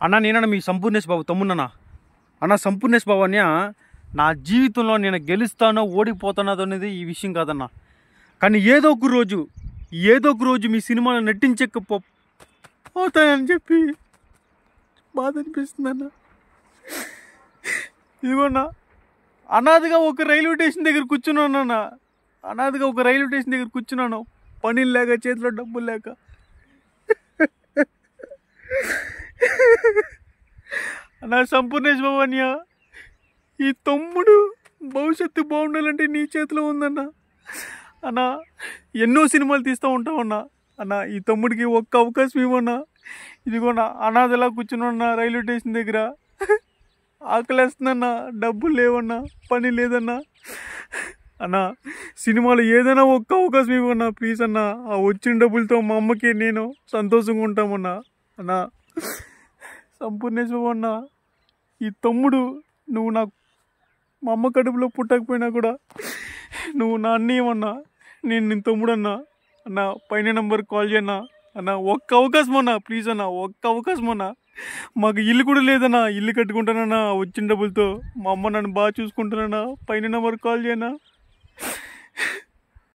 అన్న నేనన్నా మీ సంపూర్ణేష్ బాబు తమ్ముడన్నా. అన్న సంపూర్ణేష్ బాబు అన్న నా జీవితంలో నేను గెలుస్తానో ఓడిపోతానో అనేది ఈ విషయం కాదన్న. కానీ ఏదో ఒక రోజు మీ సినిమాలో నటించకపోతానని చెప్పి బాధ అనిపిస్తుందన్న. ఇదిగోన్నా అనాథగా ఒక రైల్వే స్టేషన్ దగ్గర కూర్చున్నానన్న. పని లేక, చేతిలో డబ్బులు లేక. అన్నా సంపూర్ణేష్ బాబు అన్య, ఈ తమ్ముడు భవిష్యత్తు బాగుండాలంటే నీ చేతిలో ఉందన్న. అన్నా ఎన్నో సినిమాలు తీస్తూ ఉంటామన్నా. అన్న ఈ తమ్ముడికి ఒక్క అవకాశం ఇవ్వన్నా. ఇదిగోన్నా అనాథలా కూర్చున్నా రైల్వే స్టేషన్ దగ్గర. ఆకలేస్తుందన్నా, డబ్బులు లేవన్నా, పని లేదన్నా. అన్న సినిమాలో ఏదైనా ఒక్క అవకాశం ఇవ్వన్నా ప్లీజ్ అన్నా. ఆ వచ్చిన డబ్బులతో మా అమ్మకి నేను సంతోషంగా ఉంటామన్నా. అన్నా సంపూర్ణేష్ బాబు అన్నా, ఈ తమ్ముడు నువ్వు నాకు మా అమ్మ కడుపులో పుట్టకపోయినా కూడా నువ్వు నా అన్నయ్యమన్నా. నేను నీ తమ్ముడు అన్నా. అన్న పైన నెంబర్కి కాల్ చేయన్నా. అన్న ఒక్క అవకాశం అన్నా ప్లీజ్ అన్నా, ఒక్క అవకాశం అన్నా. మాకు ఇల్లు కూడా లేదన్నా, ఇల్లు కట్టుకుంటానన్నా వచ్చిన డబ్బులతో. మా అమ్మ నన్ను బాగా చూసుకుంటానన్నా. పైన నెంబర్కి కాల్ చేయన్నా.